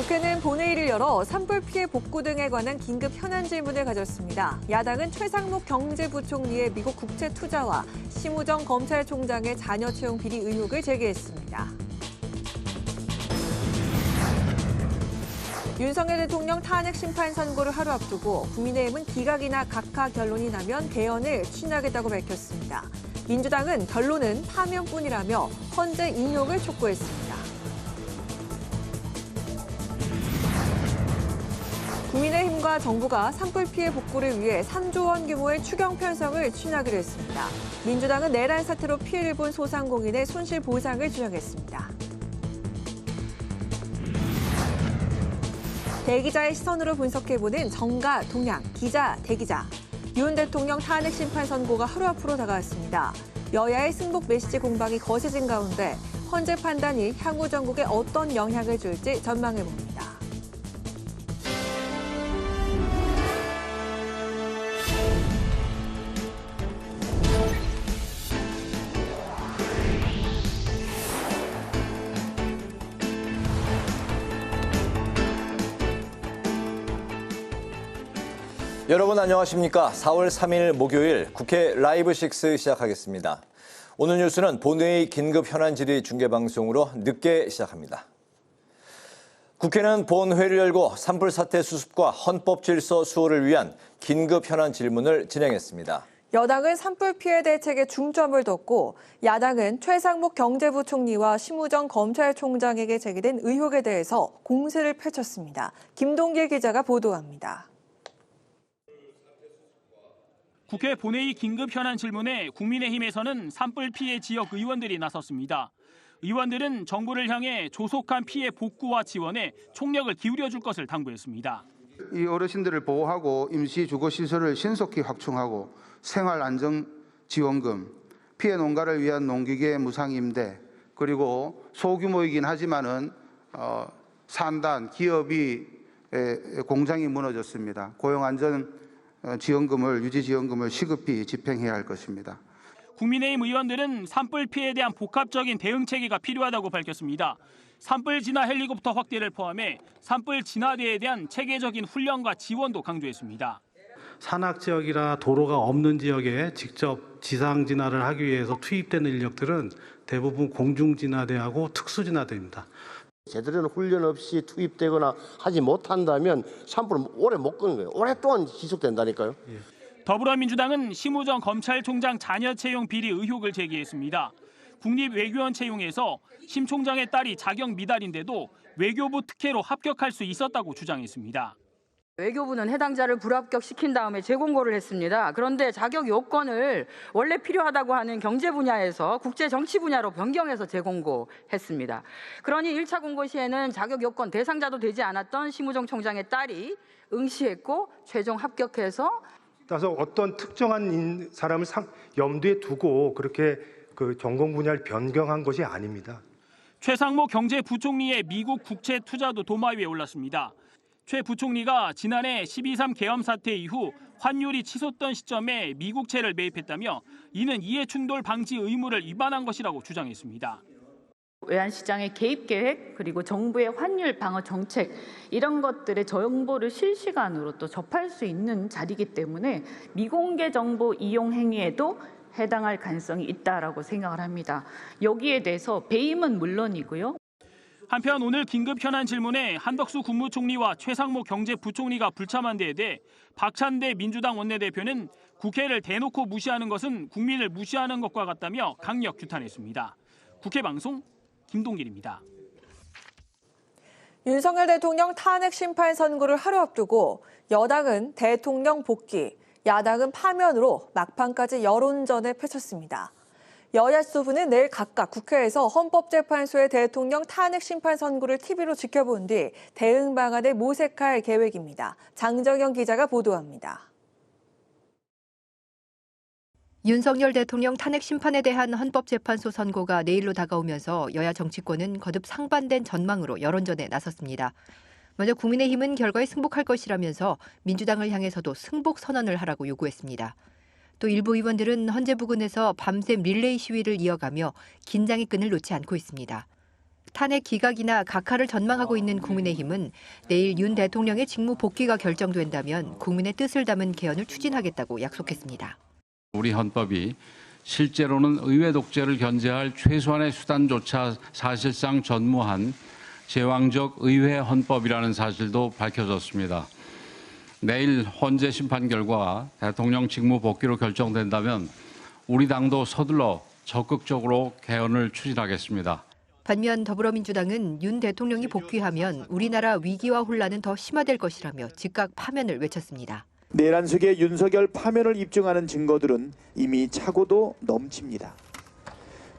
국회는 본회의를 열어 산불 피해 복구 등에 관한 긴급 현안 질문을 가졌습니다. 야당은 최상목 경제부총리의 미국 국채 투자와 심우정 검찰총장의 자녀 채용 비리 의혹을 제기했습니다. 윤석열 대통령 탄핵 심판 선고를 하루 앞두고 국민의힘은 기각이나 각하 결론이 나면 개헌을 추진하겠다고 밝혔습니다. 민주당은 결론은 파면뿐이라며 헌재 인용을 촉구했습니다. 국민의힘과 정부가 산불 피해 복구를 위해 3조 원 규모의 추경 편성을 추진하기로 했습니다. 민주당은 내란 사태로 피해를 본 소상공인의 손실 보상을 주장했습니다. 대기자의 시선으로 분석해보는 정가, 동향, 기자, 대기자. 윤 대통령 탄핵 심판 선고가 하루 앞으로 다가왔습니다. 여야의 승복 메시지 공방이 거세진 가운데 헌재 판단이 향후 전국에 어떤 영향을 줄지 전망해봅니다. 여러분 안녕하십니까? 4월 3일 목요일 국회 라이브 6 시작하겠습니다. 오늘 뉴스는 본회의 긴급 현안 질의 중계 방송으로 늦게 시작합니다. 국회는 본회의를 열고 산불 사태 수습과 헌법 질서 수호를 위한 긴급 현안 질문을 진행했습니다. 여당은 산불 피해 대책에 중점을 뒀고 야당은 최상목 경제부총리와 심우정 검찰총장에게 제기된 의혹에 대해서 공세를 펼쳤습니다. 김동길 기자가 보도합니다. 국회 본회의 긴급 현안 질문에 국민의힘에서는 산불 피해 지역 의원들이 나섰습니다. 의원들은 정부를 향해 조속한 피해 복구와 지원에 총력을 기울여줄 것을 당부했습니다. 이 어르신들을 보호하고 임시 주거시설을 신속히 확충하고 생활안정지원금, 피해 농가를 위한 농기계 무상임대, 그리고 소규모이긴 하지만은 산단, 기업이 공장이 무너졌습니다. 고용안전 지원금을 유지지원금을 시급히 집행해야 할 것입니다. 국민의힘 의원들은 산불 피해에 대한 복합적인 대응 체계가 필요하다고 밝혔습니다. 산불 진화 헬리콥터 확대를 포함해 산불 진화대에 대한 체계적인 훈련과 지원도 강조했습니다. 산악 지역이나 도로가 없는 지역에 직접 지상 진화를 하기 위해서 투입되는 인력들은 대부분 공중 진화대하고 특수 진화대입니다. 제대로 된 훈련 없이 투입되거나 하지 못한다면 산불은 오래 못 끄는 거예요. 오랫동안 지속된다니까요. 더불어민주당은 심우정 검찰총장 자녀 채용 비리 의혹을 제기했습니다. 국립외교원 채용에서 심 총장의 딸이 자격 미달인데도 외교부 특혜로 합격할 수 있었다고 주장했습니다. 외교부는 해당자를 불합격시킨 다음에 재공고를 했습니다. 그런데 자격 요건을 원래 필요하다고 하는 경제 분야에서 국제 정치 분야로 변경해서 재공고했습니다. 그러니 1차 공고 시에는 자격 요건 대상자도 되지 않았던 심우정 총장의 딸이 응시했고 최종 합격해서 따라서 어떤 특정한 사람을 염두에 두고 그렇게 그 전공 분야를 변경한 것이 아닙니다. 최상목 경제부총리의 미국 국채 투자도 도마 위에 올랐습니다. 최 부총리가 지난해 12.3 계엄 사태 이후 환율이 치솟던 시점에 미국채를 매입했다며 이는 이해충돌 방지 의무를 위반한 것이라고 주장했습니다. 외환시장의 개입 계획 그리고 정부의 환율 방어 정책 이런 것들의 정보를 실시간으로 또 접할 수 있는 자리이기 때문에 미공개 정보 이용 행위에도 해당할 가능성이 있다라고 생각을 합니다. 여기에 대해서 배임은 물론이고요. 한편 오늘 긴급 현안 질문에 한덕수 국무총리와 최상목 경제부총리가 불참한 데에 대해 박찬대 민주당 원내대표는 국회를 대놓고 무시하는 것은 국민을 무시하는 것과 같다며 강력 규탄했습니다. 국회 방송 김동길입니다. 윤석열 대통령 탄핵 심판 선고를 하루 앞두고 여당은 대통령 복귀, 야당은 파면으로 막판까지 여론전을 펼쳤습니다. 여야 수부는 내일 각각 국회에서 헌법재판소의 대통령 탄핵 심판 선고를 TV로 지켜본 뒤 대응 방안을 모색할 계획입니다. 장정영 기자가 보도합니다. 윤석열 대통령 탄핵 심판에 대한 헌법재판소 선고가 내일로 다가오면서 여야 정치권은 거듭 상반된 전망으로 여론전에 나섰습니다. 먼저 국민의힘은 결과에 승복할 것이라면서 민주당을 향해서도 승복 선언을 하라고 요구했습니다. 또 일부 의원들은 헌재 부근에서 밤샘 릴레이 시위를 이어가며 긴장의 끈을 놓지 않고 있습니다. 탄핵 기각이나 각하를 전망하고 있는 국민의힘은 내일 윤 대통령의 직무 복귀가 결정된다면 국민의 뜻을 담은 개헌을 추진하겠다고 약속했습니다. 우리 헌법이 실제로는 의회 독재를 견제할 최소한의 수단조차 사실상 전무한 제왕적 의회 헌법이라는 사실도 밝혀졌습니다. 내일 헌재 심판 결과 대통령 직무 복귀로 결정된다면 우리 당도 서둘러 적극적으로 개헌을 추진하겠습니다. 반면 더불어민주당은 윤 대통령이 복귀하면 우리나라 위기와 혼란은 더 심화될 것이라며 즉각 파면을 외쳤습니다. 내란sek의 윤석열 파면을 입증하는 증거들은 이미 차고도 넘칩니다.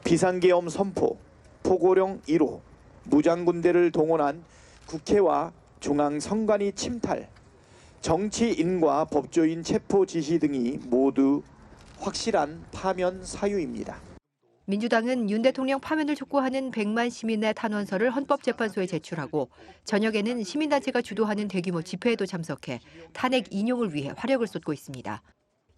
비상계엄 선포, 포고령 1호, 무장군대를 동원한 국회와 중앙선관위 침탈, 정치인과 법조인 체포 지시 등이 모두 확실한 파면 사유입니다. 민주당은 윤 대통령 파면을 촉구하는 100만 시민의 탄원서를 헌법재판소에 제출하고 저녁에는 시민단체가 주도하는 대규모 집회에도 참석해 탄핵 인용을 위해 화력을 쏟고 있습니다.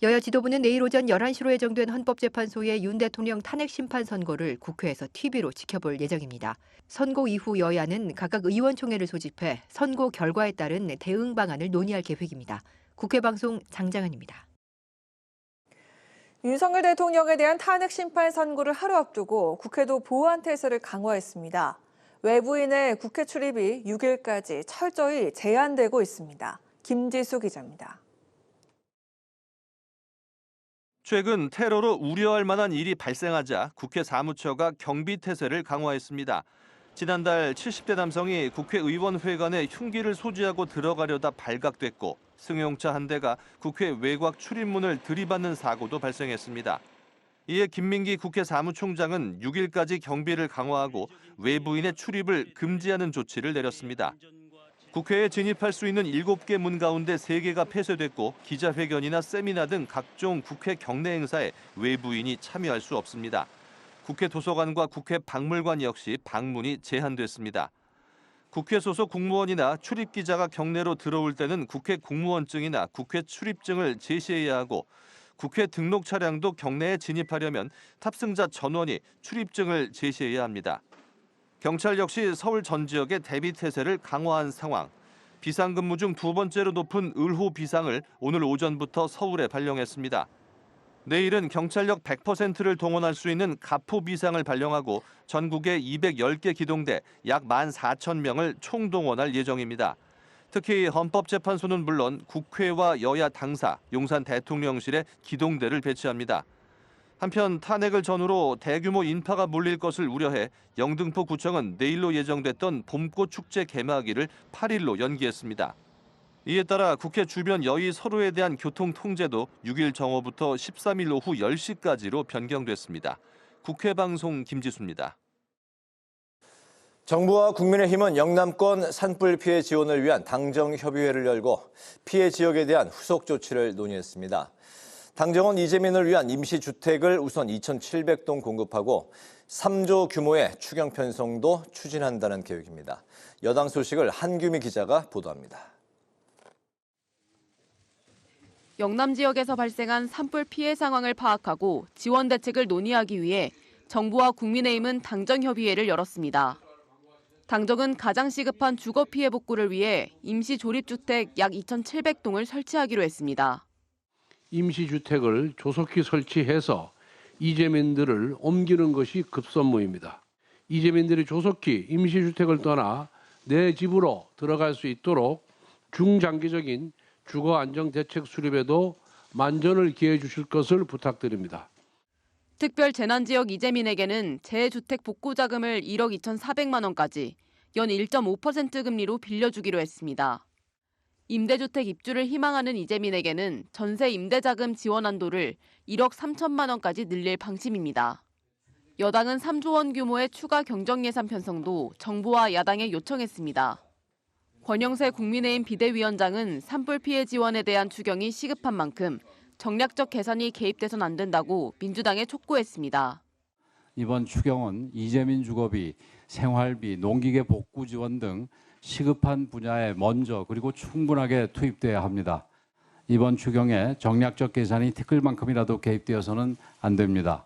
여야 지도부는 내일 오전 11시로 예정된 헌법재판소의 윤 대통령 탄핵 심판 선고를 국회에서 TV로 지켜볼 예정입니다. 선고 이후 여야는 각각 의원총회를 소집해 선고 결과에 따른 대응 방안을 논의할 계획입니다. 국회방송 장장은입니다. 윤석열 대통령에 대한 탄핵 심판 선고를 하루 앞두고 국회도 보안 태세를 강화했습니다. 외부인의 국회 출입이 6일까지 철저히 제한되고 있습니다. 김지수 기자입니다. 최근 테러로 우려할 만한 일이 발생하자 국회 사무처가 경비 태세를 강화했습니다. 지난달 70대 남성이 국회의원회관에 흉기를 소지하고 들어가려다 발각됐고 승용차 한 대가 국회 외곽 출입문을 들이받는 사고도 발생했습니다. 이에 김민기 국회 사무총장은 6일까지 경비를 강화하고 외부인의 출입을 금지하는 조치를 내렸습니다. 국회에 진입할 수 있는 7개 문 가운데 3개가 폐쇄됐고 기자회견이나 세미나 등 각종 국회 경내 행사에 외부인이 참여할 수 없습니다. 국회 도서관과 국회 박물관 역시 방문이 제한됐습니다. 국회 소속 국무원이나 출입기자가 경내로 들어올 때는 국회 공무원증이나 국회 출입증을 제시해야 하고 국회 등록 차량도 경내에 진입하려면 탑승자 전원이 출입증을 제시해야 합니다. 경찰 역시 서울 전 지역의 대비 태세를 강화한 상황. 비상근무 중 2번째로 높은 을호 비상을 오늘 오전부터 서울에 발령했습니다. 내일은 경찰력 100%를 동원할 수 있는 가포 비상을 발령하고 전국에 210개 기동대 약 14,000명을 총동원할 예정입니다. 특히 헌법재판소는 물론 국회와 여야 당사, 용산 대통령실에 기동대를 배치합니다. 한편 탄핵을 전후로 대규모 인파가 몰릴 것을 우려해 영등포 구청은 내일로 예정됐던 봄꽃 축제 개막일을 8일로 연기했습니다. 이에 따라 국회 주변 여의 서로에 대한 교통 통제도 6일 정오부터 13일 오후 10시까지로 변경됐습니다. 국회방송 김지수입니다. 정부와 국민의힘은 영남권 산불 피해 지원을 위한 당정협의회를 열고 피해 지역에 대한 후속 조치를 논의했습니다. 당정은 이재민을 위한 임시주택을 우선 2,700동 공급하고 3조 규모의 추경 편성도 추진한다는 계획입니다. 여당 소식을 한규미 기자가 보도합니다. 영남 지역에서 발생한 산불 피해 상황을 파악하고 지원 대책을 논의하기 위해 정부와 국민의힘은 당정협의회를 열었습니다. 당정은 가장 시급한 주거 피해 복구를 위해 임시조립주택 약 2,700동을 설치하기로 했습니다. 임시주택을 조속히 설치해서 이재민들을 옮기는 것이 급선무입니다. 이재민들이 조속히 임시주택을 떠나 내 집으로 들어갈 수 있도록 중장기적인 주거 안정 대책 수립에도 만전을 기해 주실 것을 부탁드립니다. 특별 재난지역 이재민에게는 재주택 복구 자금을 1억 2,400만 원까지 연 1.5% 금리로 빌려주기로 했습니다. 임대주택 입주를 희망하는 이재민에게는 전세 임대자금 지원 한도를 1억 3천만 원까지 늘릴 방침입니다. 여당은 3조 원 규모의 추가 경정예산 편성도 정부와 야당에 요청했습니다. 권영세 국민의힘 비대위원장은 산불 피해 지원에 대한 추경이 시급한 만큼 정략적 계산이 개입돼선 안 된다고 민주당에 촉구했습니다. 이번 추경은 이재민 주거비, 생활비, 농기계 복구 지원 등 시급한 분야에 먼저 그리고 충분하게 투입돼야 합니다. 이번 추경에 정략적 계산이 티끌만큼이라도 개입되어서는 안 됩니다.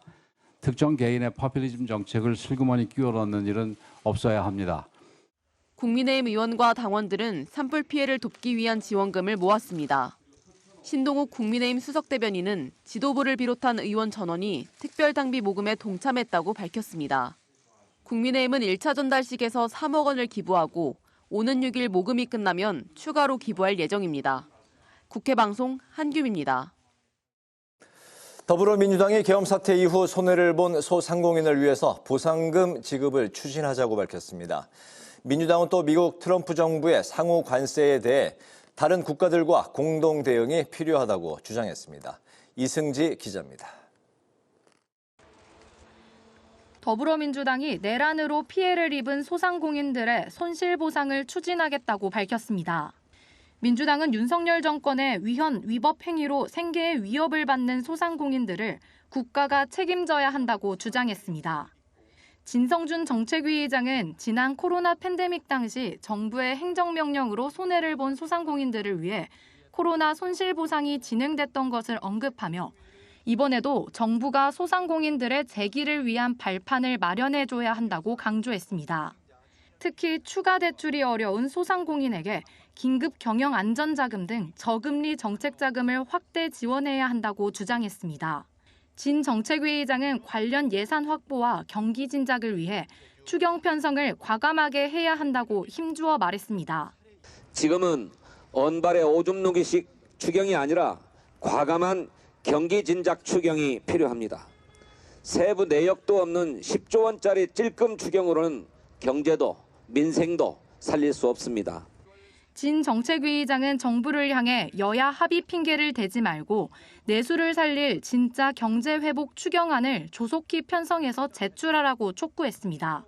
특정 개인의 포퓰리즘 정책을 슬그머니 끼워 넣는 일은 없어야 합니다. 국민의힘 의원과 당원들은 산불 피해를 돕기 위한 지원금을 모았습니다. 신동욱 국민의힘 수석대변인은 지도부를 비롯한 의원 전원이 특별당비 모금에 동참했다고 밝혔습니다. 국민의힘은 1차 전달식에서 3억 원을 기부하고 오는 6일 모금이 끝나면 추가로 기부할 예정입니다. 국회 방송 한규미입니다. 더불어민주당이 계엄 사태 이후 손해를 본 소상공인을 위해서 보상금 지급을 추진하자고 밝혔습니다. 민주당은 또 미국 트럼프 정부의 상호 관세에 대해 다른 국가들과 공동 대응이 필요하다고 주장했습니다. 이승지 기자입니다. 더불어민주당이 내란으로 피해를 입은 소상공인들의 손실보상을 추진하겠다고 밝혔습니다. 민주당은 윤석열 정권의 위헌, 위법 행위로 생계에 위협을 받는 소상공인들을 국가가 책임져야 한다고 주장했습니다. 진성준 정책위 의장은 지난 코로나 팬데믹 당시 정부의 행정명령으로 손해를 본 소상공인들을 위해 코로나 손실보상이 진행됐던 것을 언급하며 이번에도 정부가 소상공인들의 재기를 위한 발판을 마련해줘야 한다고 강조했습니다. 특히 추가 대출이 어려운 소상공인에게 긴급 경영 안전자금 등 저금리 정책자금을 확대 지원해야 한다고 주장했습니다. 진 정책위 의장은 관련 예산 확보와 경기 진작을 위해 추경 편성을 과감하게 해야 한다고 힘주어 말했습니다. 지금은 언발의 오줌 누기식 추경이 아니라 과감한 경기 진작 추경이 필요합니다. 세부 내역도 없는 10조 원짜리 찔끔 추경으로는 경제도 민생도 살릴 수 없습니다. 진 정책위 의장은 정부를 향해 여야 합의 핑계를 대지 말고 내수를 살릴 진짜 경제회복 추경안을 조속히 편성해서 제출하라고 촉구했습니다.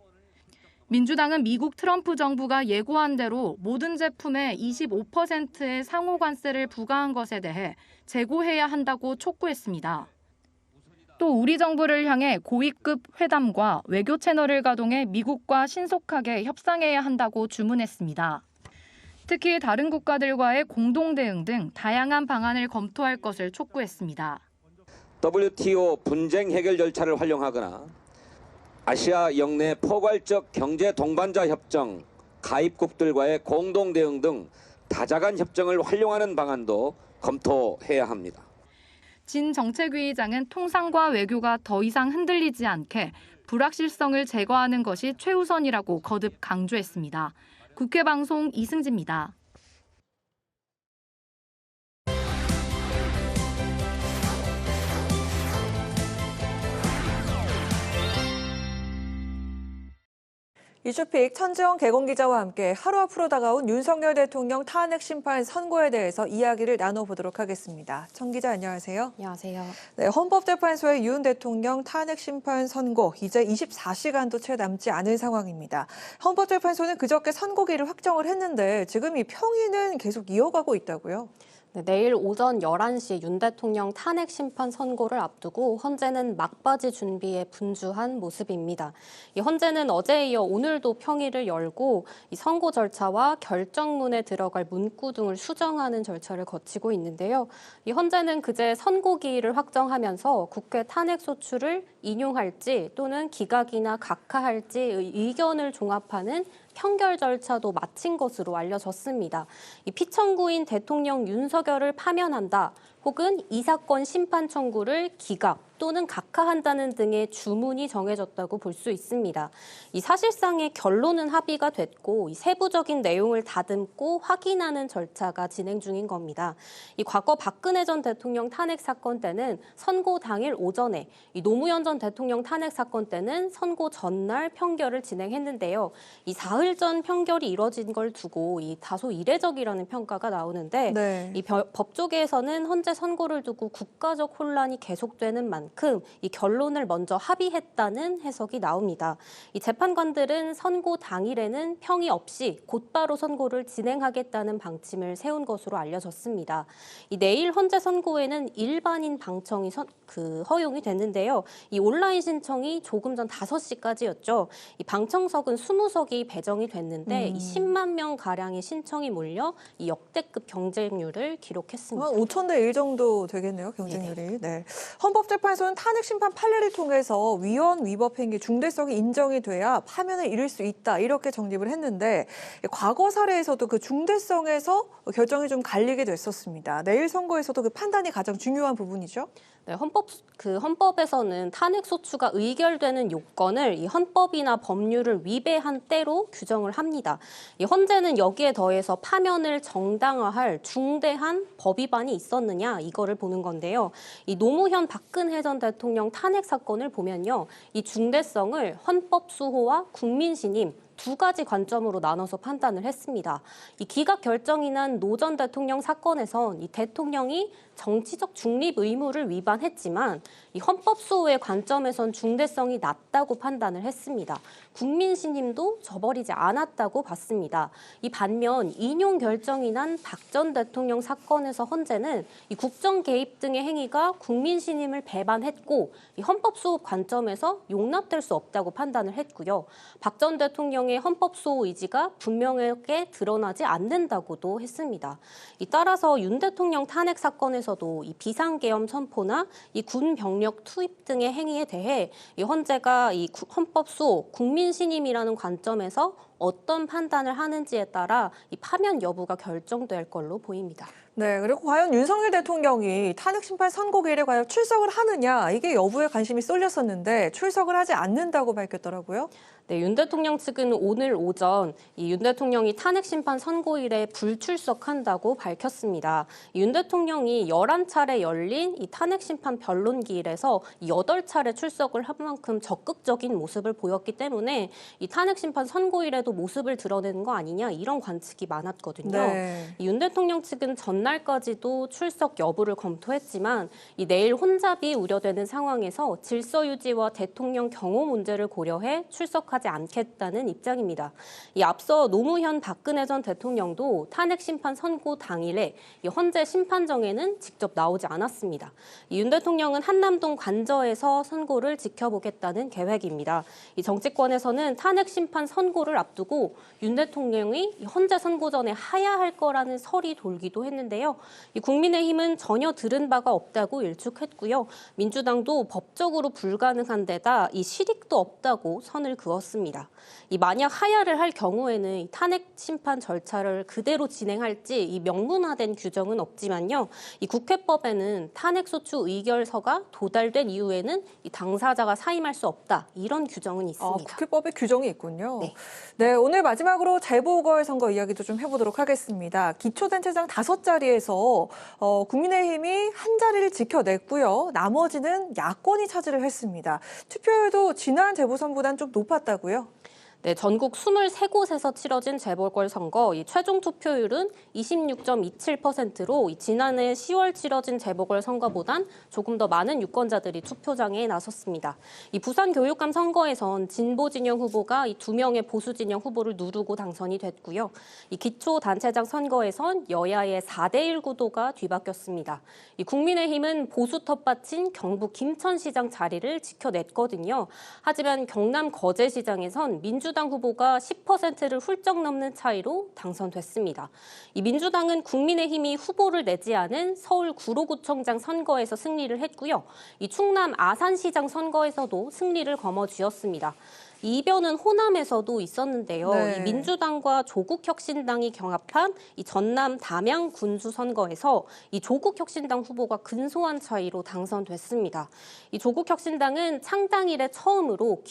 민주당은 미국 트럼프 정부가 예고한 대로 모든 제품에 25%의 상호관세를 부과한 것에 대해 재고해야 한다고 촉구했습니다. 또 우리 정부를 향해 고위급 회담과 외교 채널을 가동해 미국과 신속하게 협상해야 한다고 주문했습니다. 특히 다른 국가들과의 공동 대응 등 다양한 방안을 검토할 것을 촉구했습니다. WTO 분쟁 해결 절차를 활용하거나 아시아 영내 포괄적 경제 동반자 협정 가입국들과의 공동 대응 등 다자간 협정을 활용하는 방안도 검토해야 합니다. 진 정책위 의장은 통상과 외교가 더 이상 흔들리지 않게 불확실성을 제거하는 것이 최우선이라고 거듭 강조했습니다. 국회 방송 이승지입니다. 이슈픽 천지영 개공기자와 함께 하루 앞으로 다가온 윤석열 대통령 탄핵 심판 선고에 대해서 이야기를 나눠보도록 하겠습니다. 천 기자 안녕하세요. 안녕하세요. 네, 헌법재판소의 윤 대통령 탄핵 심판 선고 이제 24시간도 채 남지 않은 상황입니다. 헌법재판소는 그저께 선고기를 확정을 했는데 지금 이 평의는 계속 이어가고 있다고요? 네, 내일 오전 11시 윤 대통령 탄핵 심판 선고를 앞두고 헌재는 막바지 준비에 분주한 모습입니다. 이 헌재는 어제에 이어 오늘도 평의를 열고 이 선고 절차와 결정문에 들어갈 문구 등을 수정하는 절차를 거치고 있는데요. 이 헌재는 그제 선고기일을 확정하면서 국회 탄핵 소추를 인용할지 또는 기각이나 각하할지 의견을 종합하는 평결 절차도 마친 것으로 알려졌습니다. 이 피청구인 대통령 윤석열을 파면한다 혹은 이 사건 심판 청구를 기각 또는 각하한다는 등의 주문이 정해졌다고 볼 수 있습니다. 이 사실상의 결론은 합의가 됐고 이 세부적인 내용을 다듬고 확인하는 절차가 진행 중인 겁니다. 이 과거 박근혜 전 대통령 탄핵 사건 때는 선고 당일 오전에, 이 노무현 전 대통령 탄핵 사건 때는 선고 전날 평결을 진행했는데요. 이 사흘 전 평결이 이뤄진 걸 두고 이 다소 이례적이라는 평가가 나오는데 네. 이 법조계에서는 헌재 선고를 두고 국가적 혼란이 계속되는 만큼 이 결론을 먼저 합의했다는 해석이 나옵니다. 이 재판관들은 선고 당일에는 평의 없이 곧바로 선고를 진행하겠다는 방침을 세운 것으로 알려졌습니다. 이 내일 헌재 선고에는 일반인 방청이 허용이 됐는데요. 이 온라인 신청이 조금 전 5시까지였죠. 이 방청석은 20석이 배정이 됐는데 이 10만 명 가량의 신청이 몰려 이 역대급 경쟁률을 기록했습니다. 한 5,000대 1 정도 정도 되겠네요, 경쟁률이. 네. 헌법재판소는 탄핵 심판 판례를 통해서 위헌 위법 행위 중대성이 인정이 돼야 파면을 이룰 수 있다 이렇게 정립을 했는데 과거 사례에서도 그 중대성에서 결정이 좀 갈리게 됐었습니다. 내일 선고에서도 그 판단이 가장 중요한 부분이죠. 네, 헌법에서는 탄핵 소추가 의결되는 요건을 이 헌법이나 법률을 위배한 때로 규정을 합니다. 이 헌재는 여기에 더해서 파면을 정당화할 중대한 법 위반이 있었느냐 이거를 보는 건데요. 이 노무현 박근혜 전 대통령 탄핵 사건을 보면요, 이 중대성을 헌법 수호와 국민 신임 두 가지 관점으로 나눠서 판단을 했습니다. 이 기각 결정이 난 노 전 대통령 사건에선 이 대통령이 정치적 중립 의무를 위반했지만 이 헌법 수호의 관점에선 중대성이 낮다고 판단을 했습니다. 국민 신임도 저버리지 않았다고 봤습니다. 이 반면 인용 결정이 난 박 전 대통령 사건에서 헌재는 이 국정 개입 등의 행위가 국민 신임을 배반했고 이 헌법 수호 관점에서 용납될 수 없다고 판단을 했고요. 박 전 대통령의 헌법 수호 의지가 분명하게 드러나지 않는다고도 했습니다. 따라서 윤 대통령 탄핵 사건에서도 이 비상계엄 선포나 이 군 병력 투입 등의 행위에 대해 이 헌재가 이 헌법 수호, 국민 신임이라는 관점에서 어떤 판단을 하는지에 따라 이 파면 여부가 결정될 걸로 보입니다. 네, 그리고 과연 윤석열 대통령이 탄핵 심판 선고일에 과연 출석을 하느냐 이게 여부에 관심이 쏠렸었는데 출석을 하지 않는다고 밝혔더라고요. 네, 윤 대통령 측은 오늘 오전 이 윤 대통령이 탄핵 심판 선고일에 불출석한다고 밝혔습니다. 윤 대통령이 11차례 열린 이 탄핵 심판 변론기일에서 8차례 출석을 한 만큼 적극적인 모습을 보였기 때문에 이 탄핵 심판 선고일에도 모습을 드러내는 거 아니냐 이런 관측이 많았거든요. 네. 윤 대통령 측은 전날까지도 출석 여부를 검토했지만 이 내일 혼잡이 우려되는 상황에서 질서 유지와 대통령 경호 문제를 고려해 출석하지 않겠다는 입장입니다. 이 앞서 노무현 박근혜 전 대통령도 탄핵 심판 선고 당일에 이 헌재 심판정에는 직접 나오지 않았습니다. 윤 대통령은 한남동 관저에서 선고를 지켜보겠다는 계획입니다. 이 정치권에서는 탄핵 심판 선고를 앞두고 윤 대통령이 헌재 선고 전에 하야할 거라는 설이 돌기도 했는데요. 이 국민의힘은 전혀 들은 바가 없다고 일축했고요. 민주당도 법적으로 불가능한 데다 이 실익도 없다고 선을 그었습니다. 이 만약 하야를 할 경우에는 이 탄핵 심판 절차를 그대로 진행할지 이 명문화된 규정은 없지만요. 이 국회법에는 탄핵 소추 의결서가 도달된 이후에는 이 당사자가 사임할 수 없다 이런 규정은 있습니다. 국회법에 규정이 있군요. 네. 네, 오늘 마지막으로 재보궐선거 이야기도 좀 해보도록 하겠습니다. 기초단체장 5자리에서 국민의힘이 한 자리를 지켜냈고요. 나머지는 야권이 차지를 했습니다. 투표율도 지난 재보선보다는 좀 높았다고요? 네, 전국 23곳에서 치러진 재보궐선거 이 최종 투표율은 26.27%로 지난해 10월 치러진 재보궐선거보단 조금 더 많은 유권자들이 투표장에 나섰습니다. 이 부산교육감 선거에선 진보 진영 후보가 이 2명의 보수 진영 후보를 누르고 당선이 됐고요. 이 기초단체장 선거에선 여야의 4대1 구도가 뒤바뀌었습니다. 이 국민의힘은 보수 텃밭인 경북 김천시장 자리를 지켜냈거든요. 하지만 경남 거제시장에선 민주당 후보가 10%를 훌쩍 넘는 차이로 당선됐습니다. 이 민주당은 국민의힘이 후보를 내지 않은 서울 구로구청장 선거에서 승리를 했고요. 이 충남 아산시장 선거에서도 승리를 거머쥐었습니다. 이 이변은 호남에서도 있었는데요. 네. 이 민주당과 조국혁신당이 경합한 이 전남 담양 군수 선거에서 이 조국혁신당 후보가 근소한 차이로 당선됐습니다. 이 조국혁신당은 창당 이래 처음으로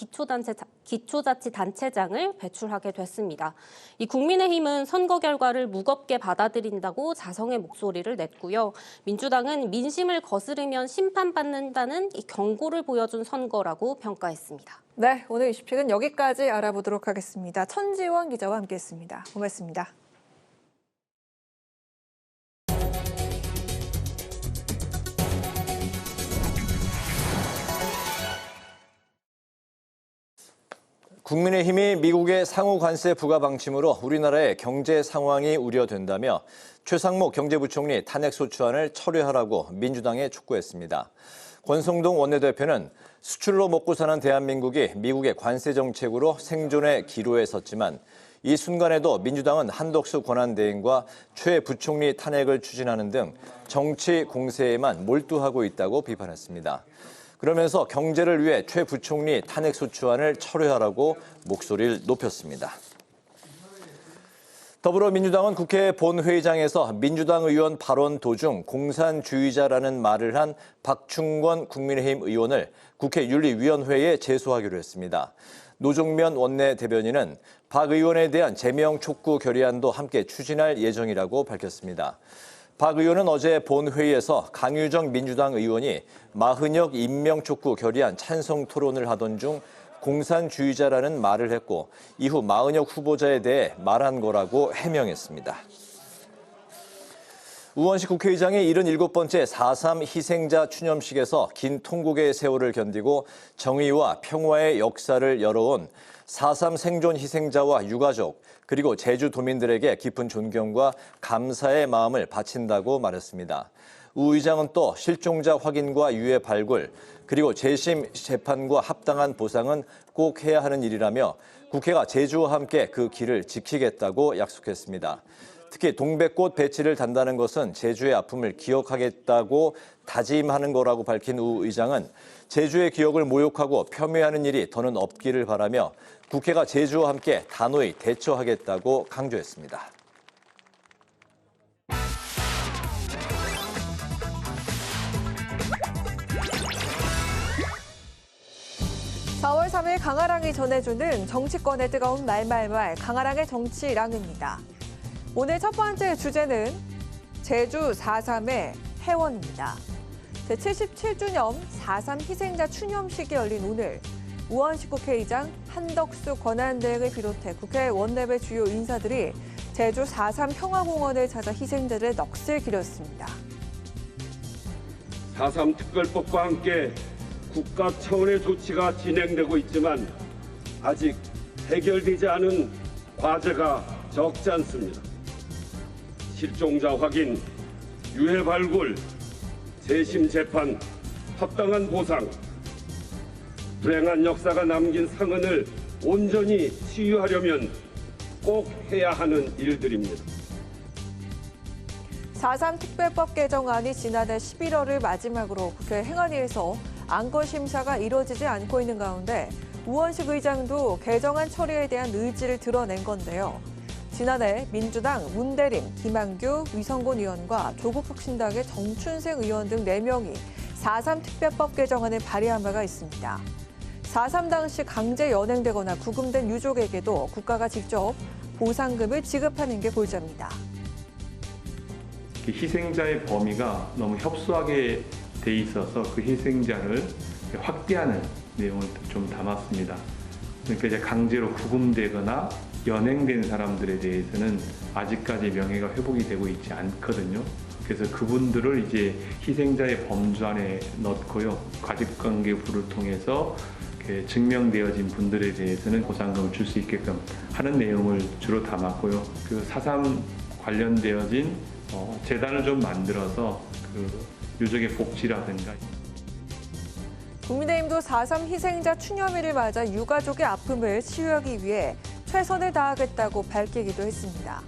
기초자치단체장을 배출하게 됐습니다. 이 국민의힘은 선거 결과를 무겁게 받아들인다고 자성의 목소리를 냈고요. 민주당은 민심을 거스르면 심판받는다는 이 경고를 보여준 선거라고 평가했습니다. 네, 오늘 이슈픽은 여기까지 알아보도록 하겠습니다. 천지원 기자와 함께했습니다. 고맙습니다. 국민의힘이 미국의 상호 관세 부과 방침으로 우리나라의 경제 상황이 우려된다며 최상목 경제부총리 탄핵소추안을 철회하라고 민주당에 촉구했습니다. 권성동 원내대표는 수출로 먹고 사는 대한민국이 미국의 관세 정책으로 생존의 기로에 섰지만 이 순간에도 민주당은 한덕수 권한대행과 최 부총리 탄핵을 추진하는 등 정치 공세에만 몰두하고 있다고 비판했습니다. 그러면서 경제를 위해 최 부총리 탄핵소추안을 철회하라고 목소리를 높였습니다. 더불어민주당은 국회 본회의장에서 민주당 의원 발언 도중 공산주의자라는 말을 한 박충권 국민의힘 의원을 국회 윤리위원회에 제소하기로 했습니다. 노종면 원내대변인은 박 의원에 대한 제명 촉구 결의안도 함께 추진할 예정이라고 밝혔습니다. 박 의원은 어제 본회의에서 강유정 민주당 의원이 마흔혁 임명 촉구 결의안 찬성 토론을 하던 중 공산주의자라는 말을 했고 이후 마흔혁 후보자에 대해 말한 거라고 해명했습니다. 우원식 국회의장이 77번째 4.3 희생자 추념식에서 긴 통곡의 세월을 견디고 정의와 평화의 역사를 열어온 4.3 생존 희생자와 유가족 그리고 제주도민들에게 깊은 존경과 감사의 마음을 바친다고 말했습니다. 우 의장은 또 실종자 확인과 유해 발굴 그리고 재심 재판과 합당한 보상은 꼭 해야 하는 일이라며 국회가 제주와 함께 그 길을 지키겠다고 약속했습니다. 특히 동백꽃 배치를 단다는 것은 제주의 아픔을 기억하겠다고 다짐하는 거라고 밝힌 우 의장은 제주의 기억을 모욕하고 폄훼하는 일이 더는 없기를 바라며 국회가 제주와 함께 단호히 대처하겠다고 강조했습니다. 4월 3일 강아랑이 전해주는 정치권의 뜨거운 말말말 강아랑의 정치랑입니다. 오늘 첫 번째 주제는 제주 4.3의 해원입니다. 제77주년 4.3 희생자 추념식이 열린 오늘 우원식 국회의장, 한덕수 권한대행을 비롯해 국회 원내외 주요 인사들이 제주 4.3 평화공원을 찾아 희생자들의 넋을 기렸습니다. 4.3 특별법과 함께 국가 차원의 조치가 진행되고 있지만 아직 해결되지 않은 과제가 적지 않습니다. 실종자 확인, 유해 발굴, 재심 재판, 합당한 보상, 불행한 역사가 남긴 상흔을 온전히 치유하려면 꼭 해야 하는 일들입니다. 4.3 특별법 개정안이 지난해 11월을 마지막으로 국회 행안위에서 안건 심사가 이뤄지지 않고 있는 가운데 우원식 의장도 개정안 처리에 대한 의지를 드러낸 건데요. 지난해 민주당 문대림, 김한규, 위성곤 의원과 조국혁신당의 정춘생 의원 등 4명이 4.3 특별법 개정안을 발의한 바가 있습니다. 4.3 당시 강제 연행되거나 구금된 유족에게도 국가가 직접 보상금을 지급하는 게 골자입니다. 희생자의 범위가 너무 협소하게 돼 있어서 그 희생자를 확대하는 내용을 좀 담았습니다. 그러니까 이제 강제로 구금되거나 연행된 사람들에 대해서는 아직까지 명예가 회복이 되고 있지 않거든요. 그래서 그분들을 이제 희생자의 범주 안에 넣고요. 가족관계부를 통해서 증명되어진 분들에 대해서는 보상금을 줄 수 있게끔 하는 내용을 주로 담았고요. 그 4.3 관련되어진 재단을 좀 만들어서 그 유족의 복지라든가. 국민의힘도 4.3 희생자 추념일을 맞아 유가족의 아픔을 치유하기 위해 최선을 다하겠다고 밝히기도 했습니다.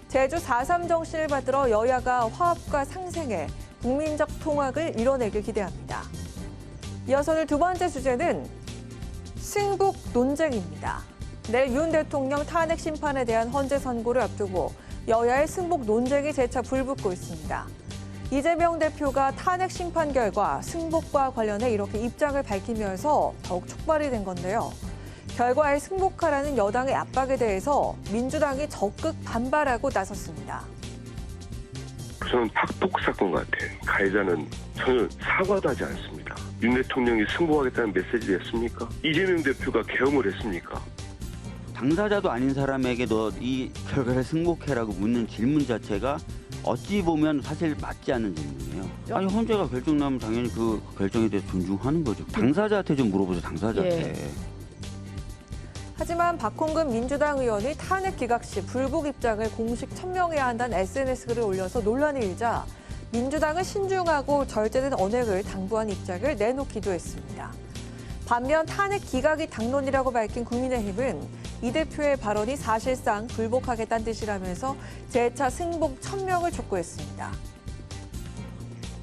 제주 4.3 정신을 받들어 여야가 화합과 상생에 국민적 통합을 이뤄내길 기대합니다. 이어서 오늘 두 번째 주제는 승북 논쟁입니다. 내일 윤 대통령 탄핵 심판에 대한 헌재 선고를 앞두고 여야의 승북 논쟁이 재차 불붙고 있습니다. 이재명 대표가 탄핵 심판 결과 승복과 관련해 이렇게 입장을 밝히면서 더욱 촉발이 된 건데요. 결과에 승복하라는 여당의 압박에 대해서 민주당이 적극 반발하고 나섰습니다. 저는 박폭 사건 같아요. 가해자는 전혀 사과도 하지 않습니다. 윤 대통령이 승복하겠다는 메시지 냈습니까? 이재명 대표가 계엄을 했습니까? 당사자도 아닌 사람에게 너 이 결과를 승복해라고 묻는 질문 자체가 어찌 보면 사실 맞지 않는 질문이에요. 아니 헌재가 결정 나면 당연히 그 결정에 대해 존중하는 거죠. 당사자한테 좀 물어보죠. 당사자한테. 예. 하지만 박홍근 민주당 의원이 탄핵 기각 시 불복 입장을 공식 천명해야 한다는 SNS 글을 올려서 논란이 일자 민주당은 신중하고 절제된 언행을 당부한 입장을 내놓기도 했습니다. 반면 탄핵 기각이 당론이라고 밝힌 국민의힘은 이 대표의 발언이 사실상 불복하겠다는 뜻이라면서 재차 승복 천명을 촉구했습니다.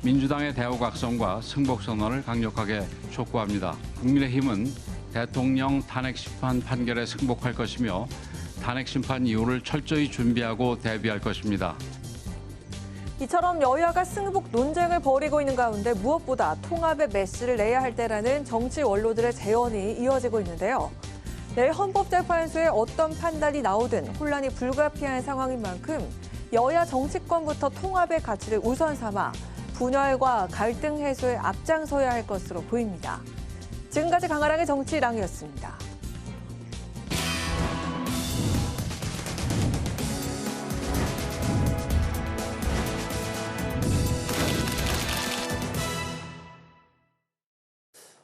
민주당의 대우각성과 승복 선언을 강력하게 촉구합니다. 국민의힘은 대통령 탄핵 심판 판결에 승복할 것이며 탄핵 심판 이후를 철저히 준비하고 대비할 것입니다. 이처럼 여야가 승복 논쟁을 벌이고 있는 가운데 무엇보다 통합의 메시를 내야 할 때라는 정치 원로들의 재언이 이어지고 있는데요. 내일 헌법재판소에 어떤 판단이 나오든 혼란이 불가피한 상황인 만큼 여야 정치권부터 통합의 가치를 우선 삼아 분열과 갈등 해소에 앞장서야 할 것으로 보입니다. 지금까지 강아랑의 정치랑이었습니다.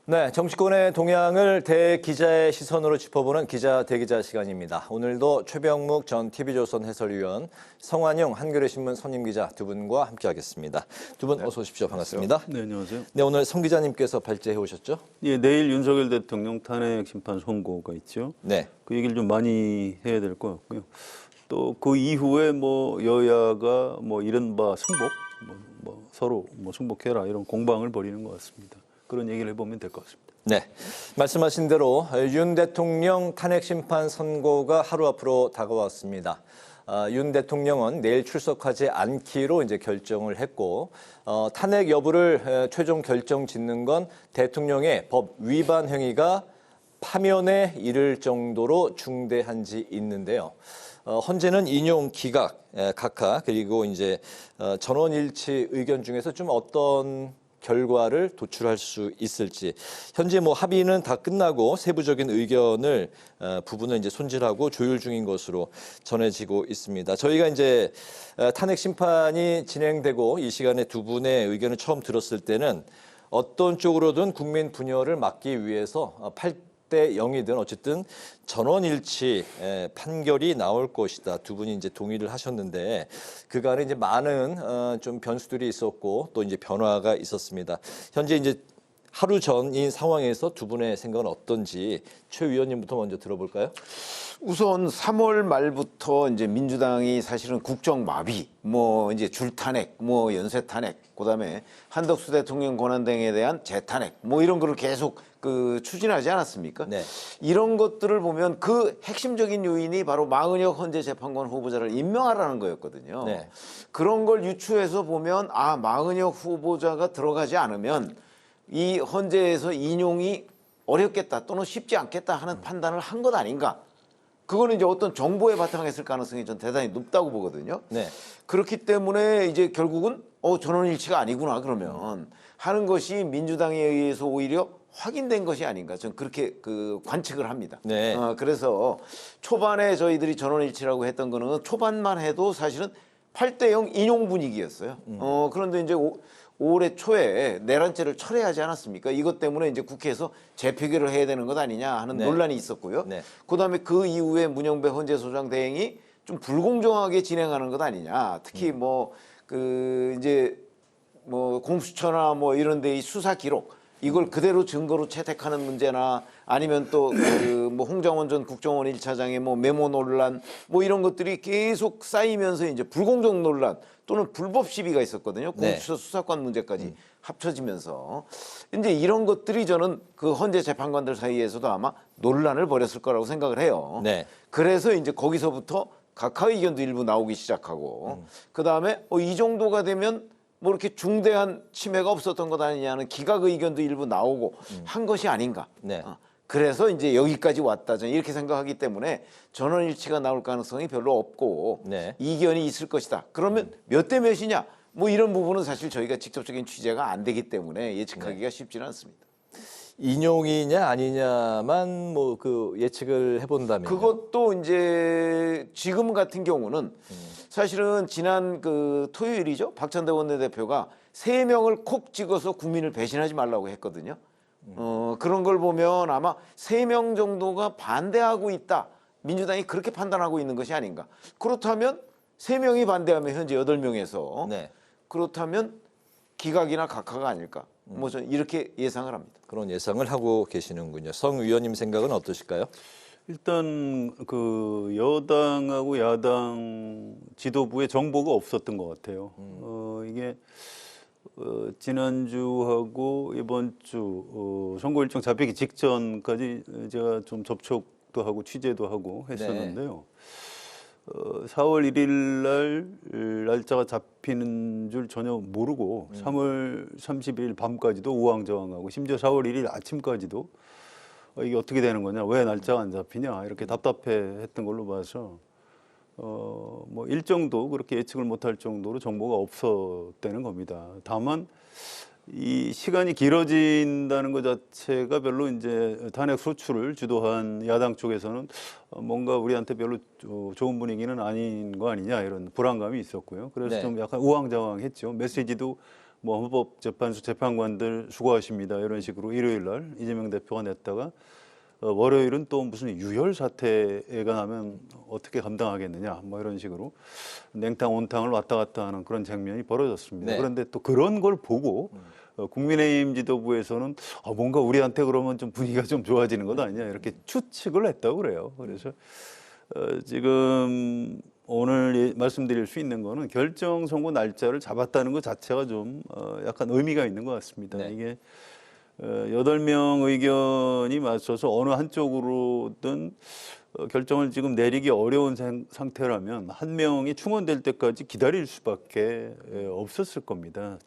네, 정치권의 동향을 대기자의 시선으로 짚어보는 기자 대기자 시간입니다. 오늘도 최병묵 전 TV조선 해설위원, 성환용 한겨레신문 선임기자 두 분과 함께하겠습니다. 두 분 어서 오십시오. 반갑습니다. 네, 안녕하세요. 네, 오늘 성 기자님께서 발제해 오셨죠? 예, 내일 윤석열 대통령 탄핵 심판 선고가 있죠. 네. 그 얘기를 좀 많이 해야 될 것 같고요. 또 그 이후에 뭐 여야가 뭐 이른바 승복, 서로 승복해라 이런 공방을 벌이는 것 같습니다. 그런 얘기를 해보면 될 것 같습니다. 네, 말씀하신 대로 윤 대통령 탄핵 심판 선고가 하루 앞으로 다가왔습니다. 윤 대통령은 내일 출석하지 않기로 이제 결정을 했고 탄핵 여부를 최종 결정 짓는 건 대통령의 법 위반 행위가 파면에 이를 정도로 중대한지 있는데요. 헌재는 인용 기각, 각하 그리고 이제 전원일치 의견 중에서 좀 어떤 결과를 도출할 수 있을지 현재 뭐 합의는 다 끝나고 세부적인 의견을 부분을 이제 손질하고 조율 중인 것으로 전해지고 있습니다. 저희가 이제 탄핵 심판이 진행되고 이 시간에 두 분의 의견을 처음 들었을 때는 어떤 쪽으로든 국민 분열을 막기 위해서 8대 0이든 어쨌든 전원일치 판결이 나올 것이다. 두 분이 이제 동의를 하셨는데 그간에 이제 많은 좀 변수들이 있었고 또 이제 변화가 있었습니다. 현재 이제 하루 전인 상황에서 두 분의 생각은 어떤지 최 위원님부터 먼저 들어볼까요? 우선 3월 말부터 이제 민주당이 사실은 국정 마비, 뭐 이제 줄탄핵, 뭐 연쇄 탄핵, 그다음에 한덕수 대통령 권한 등에 대한 재탄핵, 뭐 이런 거를 계속 추진하지 않았습니까? 네. 이런 것들을 보면 그 핵심적인 요인이 바로 마은혁 헌재 재판관 후보자를 임명하라는 거였거든요. 네. 그런 걸 유추해서 보면 마은혁 후보자가 들어가지 않으면 이 헌재에서 인용이 어렵겠다 또는 쉽지 않겠다 하는 판단을 한 것 아닌가. 그거는 이제 어떤 정보에 바탕했을 가능성이 전 대단히 높다고 보거든요. 네. 그렇기 때문에 이제 결국은 전원일치가 아니구나 그러면 하는 것이 민주당에 의해서 오히려 확인된 것이 아닌가 저는 그렇게 관측을 합니다. 네. 그래서 초반에 저희들이 전원일치라고 했던 거는 초반만 해도 사실은 8대 0 인용 분위기였어요. 그런데 이제 올해 초에 내란죄를 철회하지 않았습니까? 이것 때문에 이제 국회에서 재표결을 해야 되는 것 아니냐 하는 네. 논란이 있었고요. 네. 그다음에 그 이후에 문영배 헌재소장 대행이 좀 불공정하게 진행하는 것 아니냐. 특히 이제 공수처나 뭐 이런 데의 수사 기록 이걸 그대로 증거로 채택하는 문제나 아니면 또 뭐 홍정원 전 국정원 1차장의 뭐 메모 논란 뭐 이런 것들이 계속 쌓이면서 이제 불공정 논란 또는 불법 시비가 있었거든요. 네. 공수처 수사권 문제까지 합쳐지면서 이제 이런 것들이 저는 그 헌재 재판관들 사이에서도 아마 논란을 벌였을 거라고 생각을 해요. 네. 그래서 이제 거기서부터 각하 의견도 일부 나오기 시작하고 그다음에 이 정도가 되면 뭐 이렇게 중대한 침해가 없었던 것 아니냐는 기각 의견도 일부 나오고 한 것이 아닌가. 네. 그래서 이제 여기까지 왔다. 저는 이렇게 생각하기 때문에 전원일치가 나올 가능성이 별로 없고 네. 이견이 있을 것이다. 그러면 몇 대 몇이냐? 뭐 이런 부분은 사실 저희가 직접적인 취재가 안 되기 때문에 예측하기가 쉽지는 않습니다. 인용이냐 아니냐만 뭐 예측을 해본다면 그것도 이제 지금 같은 경우는 사실은 지난 토요일이죠. 박찬대 원내대표가 3명을 콕 찍어서 국민을 배신하지 말라고 했거든요. 그런 걸 보면 아마 3명 정도가 반대하고 있다. 민주당이 그렇게 판단하고 있는 것이 아닌가. 그렇다면 3명이 반대하면 현재 8명에서 네. 그렇다면 기각이나 각하가 아닐까. 뭐 저는 이렇게 예상을 합니다. 그런 예상을 하고 계시는군요. 성 의원님 생각은 어떠실까요? 일단 그 여당하고 야당 지도부의 정보가 없었던 것 같아요. 이게 지난주하고 이번 주 선거 일정 잡히기 직전까지 제가 좀 접촉도 하고 취재도 하고 했었는데요. 4월 1일 날 날짜가 잡히는 줄 전혀 모르고 3월 31일 밤까지도 우왕좌왕하고 심지어 4월 1일 아침까지도 이게 어떻게 되는 거냐, 왜 날짜가 안 잡히냐 이렇게 답답해했던 걸로 봐서 뭐 일정도 그렇게 예측을 못할 정도로 정보가 없었다는 겁니다. 다만 이 시간이 길어진다는 것 자체가 별로 이제 탄핵 소추를 주도한 야당 쪽에서는 뭔가 우리한테 별로 좋은 분위기는 아닌 거 아니냐 이런 불안감이 있었고요. 그래서 네. 좀 약간 우왕좌왕했죠. 메시지도 뭐 헌법재판소 재판관들 수고하십니다 이런 식으로 일요일 날 이재명 대표가 냈다가 월요일은 또 무슨 유혈 사태가 나면 어떻게 감당하겠느냐 뭐 이런 식으로 냉탕 온탕을 왔다 갔다 하는 그런 장면이 벌어졌습니다. 네. 그런데 또 그런 걸 보고 국민의힘 지도부에서는 뭔가 우리한테 그러면 좀 분위기가 좀 좋아지는 것 아니냐 이렇게 추측을 했다고 그래요. 그래서 지금 오늘 말씀드릴 수 있는 거는 결정 선고 날짜를 잡았다는 것 자체가 좀 약간 의미가 있는 것 같습니다. 네. 이게 8명 의견이 맞서서 어느 한쪽으로든 결정을 지금 내리기 어려운 상태라면 한 명이 충원될 때까지 기다릴 수밖에 없었을 겁니다.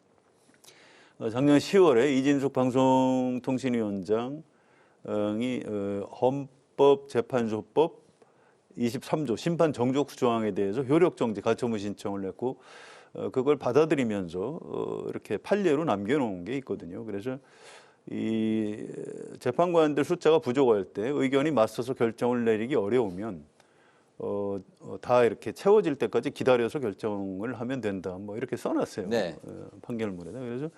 작년 10월에 이진숙 방송통신위원장이 헌법재판소법 23조 심판 정족수 조항에 대해서 효력정지 가처분 신청을 냈고 그걸 받아들이면서 이렇게 판례로 남겨놓은 게 있거든요. 그래서 이 재판관들 숫자가 부족할 때 의견이 맞서서 결정을 내리기 어려우면 다 이렇게 채워질 때까지 기다려서 결정을 하면 된다. 뭐 이렇게 써놨어요. 네. 판결문에다. 그래서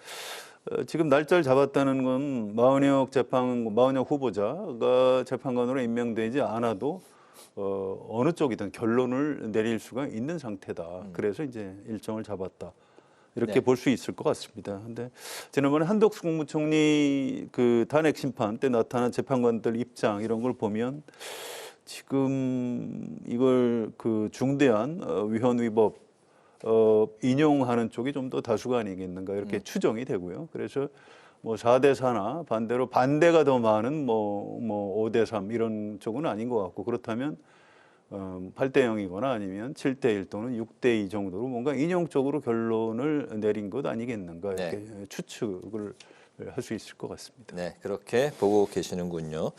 지금 날짜를 잡았다는 건 마은혁 후보자가 재판관으로 임명되지 않아도 어느 쪽이든 결론을 내릴 수가 있는 상태다. 그래서 이제 일정을 잡았다. 이렇게 네. 볼 수 있을 것 같습니다. 근데 지난번에 한덕수 국무총리 그 탄핵 심판 때 나타난 재판관들 입장 이런 걸 보면 지금 이걸 그 중대한 위헌 위법 인용하는 쪽이 좀 더 다수가 아니겠는가 이렇게 추정이 되고요. 그래서 뭐 4대 4나 반대로 반대가 더 많은 뭐 5대 3 이런 쪽은 아닌 것 같고 그렇다면 8대 0이거나 아니면 7대 1 또는 6대 2 정도로 뭔가 인용적으로 결론을 내린 것 아니겠는가 이렇게 추측을 할 수 있을 것 같습니다. 네, 그렇게 보고 계시는군요.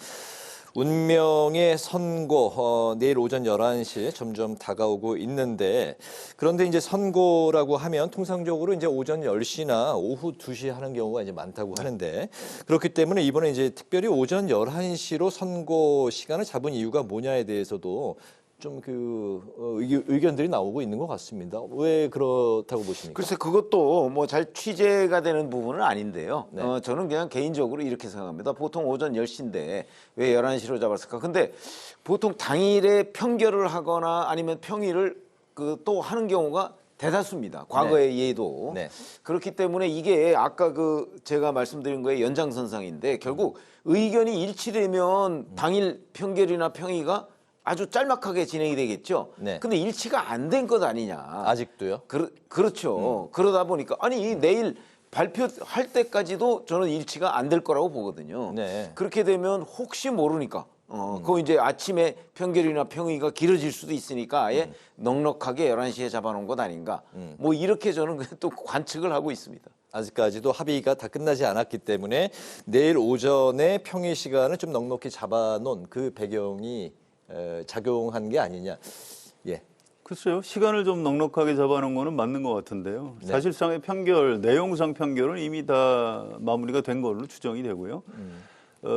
운명의 선고 내일 오전 11시 점점 다가오고 있는데 그런데 이제 선고라고 하면 통상적으로 이제 오전 10시나 오후 2시 하는 경우가 이제 많다고 하는데 그렇기 때문에 이번에 이제 특별히 오전 11시로 선고 시간을 잡은 이유가 뭐냐에 대해서도 좀 의견들이 나오고 있는 것 같습니다. 왜 그렇다고 보십니까? 글쎄 그것도 뭐 잘 취재가 되는 부분은 아닌데요. 네. 저는 그냥 개인적으로 이렇게 생각합니다. 보통 오전 10시인데 왜 11시로 잡았을까? 근데 보통 당일에 편결을 하거나 아니면 평일을 또 하는 경우가 대다수입니다. 과거의 예도. 네. 그렇기 때문에 이게 아까 제가 말씀드린 거의 연장선상인데 결국 의견이 일치되면 당일 편결이나 평의가 아주 짤막하게 진행이 되겠죠. 네. 근데 일치가 안 된 것 아니냐. 아직도요? 그렇죠. 그러다 보니까 내일 발표할 때까지도 저는 일치가 안 될 거라고 보거든요. 네. 그렇게 되면 혹시 모르니까 그거 이제 아침에 편결이나 평의가 길어질 수도 있으니까 아예 넉넉하게 11시에 잡아놓은 것 아닌가. 뭐 이렇게 저는 또 관측을 하고 있습니다. 아직까지도 합의가 다 끝나지 않았기 때문에 내일 오전에 평의 시간을 좀 넉넉히 잡아놓은 그 배경이 작용한 게 아니냐. 예. 글쎄요. 시간을 좀 넉넉하게 잡아놓은 거는 맞는 것 같은데요. 네. 사실상의 내용상 편결은 이미 다 마무리가 된 걸로 추정이 되고요.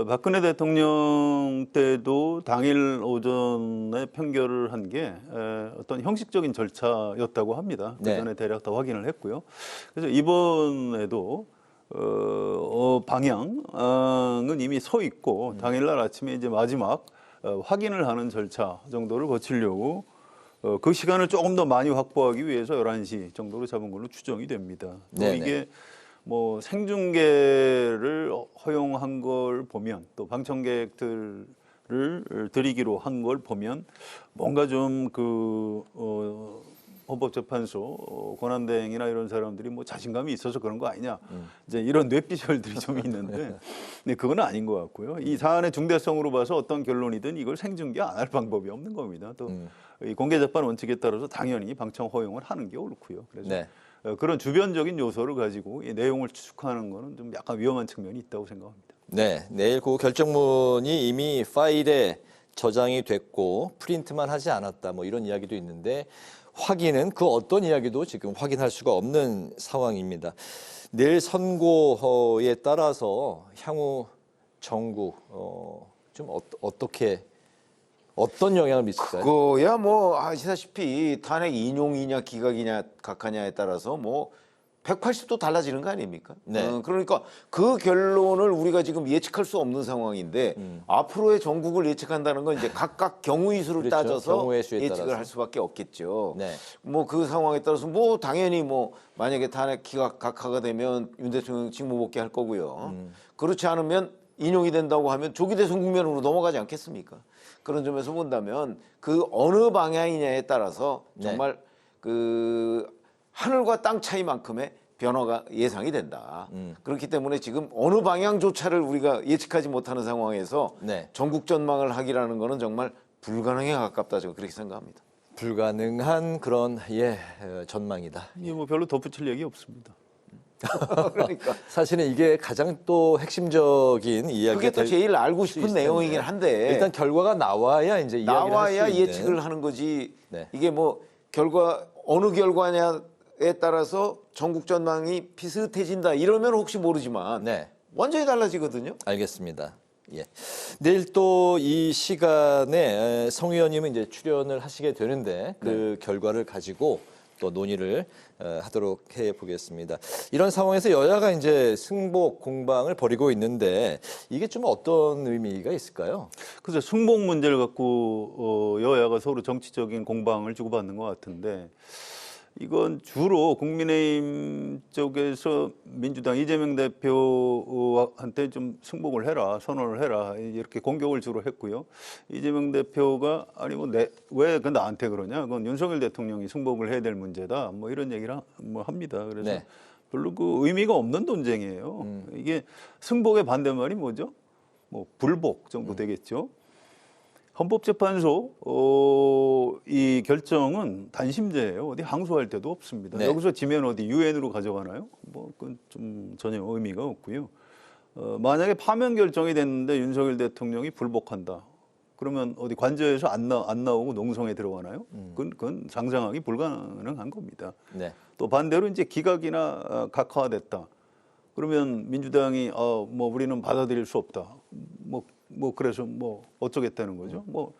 박근혜 대통령 때도 당일 오전에 편결을 한 게 어떤 형식적인 절차였다고 합니다. 그 전에 대략 다 확인을 했고요. 그래서 이번에도 방향은 이미 서 있고 당일날 아침에 이제 마지막 확인을 하는 절차 정도를 거치려고 그 시간을 조금 더 많이 확보하기 위해서 11시 정도로 잡은 걸로 추정이 됩니다. 또 이게 뭐 생중계를 허용한 걸 보면 또 방청객들을 드리기로 한 걸 보면 뭔가 좀 헌법재판소 권한대행이나 이런 사람들이 뭐 자신감이 있어서 그런 거 아니냐 이제 이런 뇌피셜들이 좀 있는데 네, 그건 아닌 것 같고요. 이 사안의 중대성으로 봐서 어떤 결론이든 이걸 생중계 안 할 방법이 없는 겁니다. 또 이 공개재판 원칙에 따라서 당연히 방청 허용을 하는 게 옳고요. 그래서 네. 그런 주변적인 요소를 가지고 이 내용을 추측하는 거는 좀 약간 위험한 측면이 있다고 생각합니다. 네, 내일 그 결정문이 이미 파일에 저장이 됐고 프린트만 하지 않았다 뭐 이런 이야기도 있는데 확인은 그 어떤 이야기도 지금 확인할 수가 없는 상황입니다. 내일 선고에 따라서 향후 정국 좀 어떤 영향을 미칠까요? 그거야 뭐 아시다시피 탄핵 인용이냐 기각이냐 각하냐에 따라서 뭐 180도 달라지는 거 아닙니까? 네. 그러니까 그 결론을 우리가 지금 예측할 수 없는 상황인데 앞으로의 정국을 예측한다는 건 이제 각각 경우의 수를 그렇죠. 따져서 경우의 수에 예측을 따라서. 할 수밖에 없겠죠. 네. 뭐 그 상황에 따라서 뭐 당연히 뭐 만약에 탄핵 기각 각하가 되면 윤 대통령 직무복귀할 거고요. 그렇지 않으면 인용이 된다고 하면 조기 대선 국면으로 넘어가지 않겠습니까? 그런 점에서 본다면 그 어느 방향이냐에 따라서 정말 그 하늘과 땅 차이만큼의 변화가 예상이 된다. 그렇기 때문에 지금 어느 방향조차를 우리가 예측하지 못하는 상황에서 전국 전망을 하기라는 거는 정말 불가능에 가깝다. 저는 그렇게 생각합니다. 불가능한 그런 전망이다. 이게 뭐 별로 덧붙일 얘기 없습니다. 그러니까 사실은 이게 가장 또 핵심적인 이야기가 그게 또 제일 알고 싶은 내용이긴 한데 일단 결과가 나와야 이제 이야기를 나와야 할 수 있는. 예측을 하는 거지. 이게 뭐 결과 어느 결과냐에 따라서 전국 전망이 비슷해진다 이러면 혹시 모르지만 완전히 달라지거든요. 알겠습니다. 예. 내일 또 이 시간에 성 의원님은 이제 출연을 하시게 되는데 그 결과를 가지고 또 논의를 하도록 해 보겠습니다. 이런 상황에서 여야가 이제 승복 공방을 벌이고 있는데 이게 좀 어떤 의미가 있을까요? 그래서 승복 문제를 갖고 여야가 서로 정치적인 공방을 주고받는 것 같은데 이건 주로 국민의힘 쪽에서 민주당 이재명 대표한테 좀 승복을 해라, 선언을 해라 이렇게 공격을 주로 했고요. 이재명 대표가 아니 뭐 왜 나한테 그러냐? 그건 윤석열 대통령이 승복을 해야 될 문제다. 뭐 이런 얘기를 뭐 합니다. 그래서 별로 그 의미가 없는 논쟁이에요. 이게 승복의 반대말이 뭐죠? 뭐 불복 정도 되겠죠. 헌법재판소 이 결정은 단심제예요. 어디 항소할 데도 없습니다. 여기서 지면 어디 유엔으로 가져가나요? 뭐 그건 좀 전혀 의미가 없고요. 만약에 파면 결정이 됐는데 윤석열 대통령이 불복한다. 그러면 어디 관저에서 안 나오고 농성에 들어가나요? 그건 상상하기 불가능한 겁니다. 또 반대로 이제 기각이나 각하됐다. 그러면 민주당이 뭐 우리는 받아들일 수 없다. 뭐 그래서 뭐 어쩌겠다는 거죠. 뭐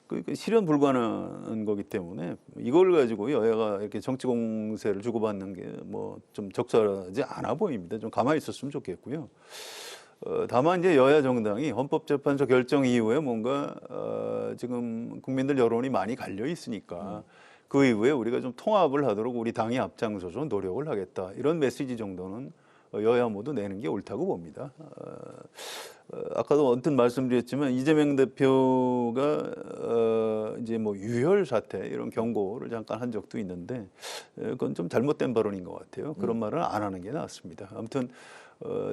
그 실현 불가능한 거기 때문에 이걸 가지고 여야가 이렇게 정치 공세를 주고받는 게 뭐 좀 적절하지 않아 보입니다. 좀 가만히 있었으면 좋겠고요. 다만 이제 여야 정당이 헌법재판소 결정 이후에 뭔가 지금 국민들 여론이 많이 갈려 있으니까 그 이후에 우리가 좀 통합을 하도록 우리 당이 앞장서서 노력을 하겠다. 이런 메시지 정도는 여야 모두 내는 게 옳다고 봅니다. 아까도 언뜻 말씀드렸지만 이재명 대표가 이제 뭐 유혈 사태 이런 경고를 잠깐 한 적도 있는데 그건 좀 잘못된 발언인 것 같아요. 그런 말은 안 하는 게 낫습니다. 아무튼